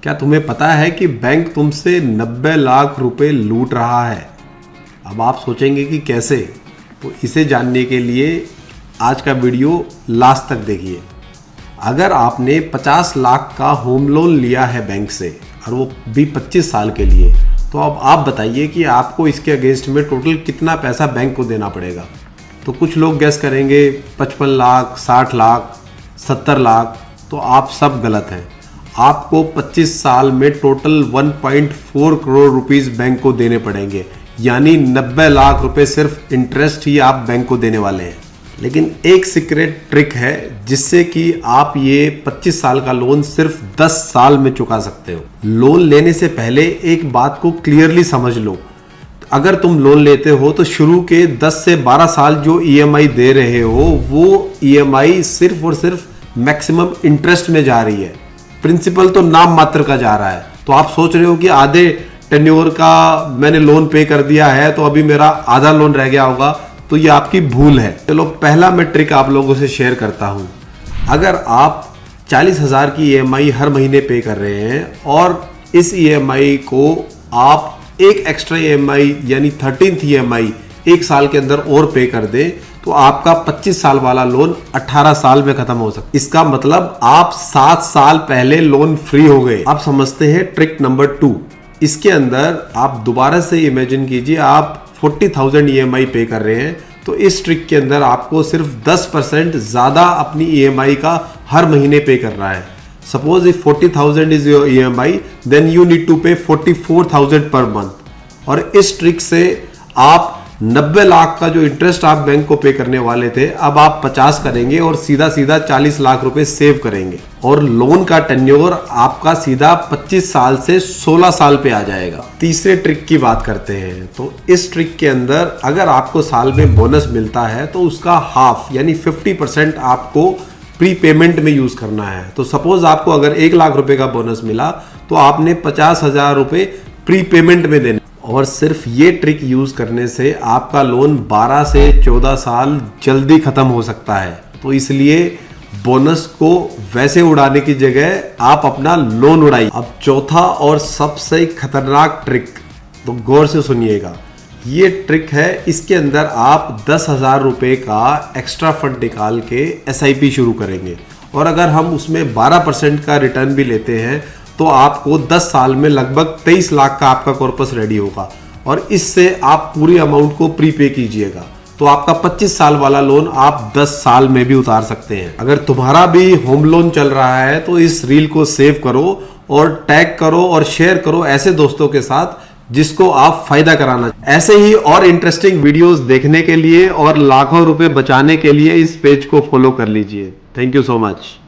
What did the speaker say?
क्या तुम्हें पता है कि बैंक तुमसे 90 लाख रुपए लूट रहा है? अब आप सोचेंगे कि कैसे, तो इसे जानने के लिए आज का वीडियो लास्ट तक देखिए। अगर आपने 50 लाख का होम लोन लिया है बैंक से और वो भी 25 साल के लिए, तो अब आप बताइए कि आपको इसके अगेंस्ट में टोटल कितना पैसा बैंक को देना पड़ेगा। तो कुछ लोग गैस करेंगे 55 लाख, 60 लाख, 70 लाख, तो आप सब गलत हैं। आपको 25 साल में टोटल 1.4 करोड़ रुपीस बैंक को देने पड़ेंगे, यानी 90 लाख रुपए सिर्फ इंटरेस्ट ही आप बैंक को देने वाले हैं। लेकिन एक सीक्रेट ट्रिक है जिससे कि आप ये 25 साल का लोन सिर्फ 10 साल में चुका सकते हो। लोन लेने से पहले एक बात को क्लियरली समझ लो, अगर तुम लोन लेते हो तो शुरू के 10 से 12 साल जो ईएमआई दे रहे हो वो ईएमआई सिर्फ और सिर्फ मैक्सिमम इंटरेस्ट में जा रही है, प्रिंसिपल तो नाम मात्र का जा रहा है। तो आप सोच रहे हो कि आधे टेन्योर का मैंने लोन पे कर दिया है तो अभी मेरा आधा लोन रह गया होगा, तो ये आपकी भूल है। चलो पहला मैं ट्रिक आप लोगों से शेयर करता हूं। अगर आप 40,000 की ईएमआई हर महीने पे कर रहे हैं और इस ईएमआई को आप एक एक्स्ट्रा ईएमआई यानी 13th ईएमआई एक साल के अंदर और पे कर दें, तो आपका 25 साल वाला लोन 18 साल में खत्म हो सकता है। इसका मतलब आप 7 साल पहले लोन फ्री हो गए। आप समझते हैं ट्रिक नंबर 2। इसके अंदर आप दोबारा से इमेजिन कीजिए आप 40,000 ईएमआई पे कर रहे हैं, तो इस ट्रिक के अंदर आपको सिर्फ 10% ज्यादा अपनी ईएमआई का हर महीने पे करना है। Suppose if 40,000 is your EMI, then you need to pay 44,000 per month. और इस ट्रिक से आप 90 लाख का जो इंटरेस्ट आप बैंक को पे करने वाले थे, अब आप 50 करेंगे और सीधा सीधा 40 लाख रुपए सेव करेंगे और लोन का टेन्योर आपका सीधा 25 साल से 16 साल पे आ जाएगा। तीसरे ट्रिक की बात करते हैं। तो इस ट्रिक के अंदर अगर आपको साल में बोनस मिलता है तो उसका हाफ यानी 50% आपको प्री पेमेंट में यूज करना है। तो सपोज आपको अगर 1 लाख रुपए का बोनस मिला तो आपने 50,000 रुपए प्री पेमेंट में देने। और सिर्फ ये ट्रिक यूज करने से आपका लोन 12 से 14 साल जल्दी खत्म हो सकता है। तो इसलिए बोनस को वैसे उड़ाने की जगह आप अपना लोन उड़ाइए। अब चौथा और सबसे खतरनाक ट्रिक, तो गौर से सुनिएगा। ये ट्रिक है, इसके अंदर आप 10,000 रुपए का एक्स्ट्रा फंड निकाल के एसआईपी शुरू करेंगे और अगर हम उसमें 12% का रिटर्न भी लेते हैं तो आपको 10 साल में लगभग 23 लाख का आपका कॉर्पस रेडी होगा और इससे आप पूरी अमाउंट को प्रीपे कीजिएगा, तो आपका 25 साल वाला लोन आप 10 साल में भी उतार सकते हैं। अगर तुम्हारा भी होम लोन चल रहा है तो इस रील को सेव करो और टैग करो और शेयर करो ऐसे दोस्तों के साथ जिसको आप फायदा कराना। ऐसे ही और इंटरेस्टिंग वीडियोस देखने के लिए और लाखों रुपए बचाने के लिए इस पेज को फॉलो कर लीजिए। Thank you so much.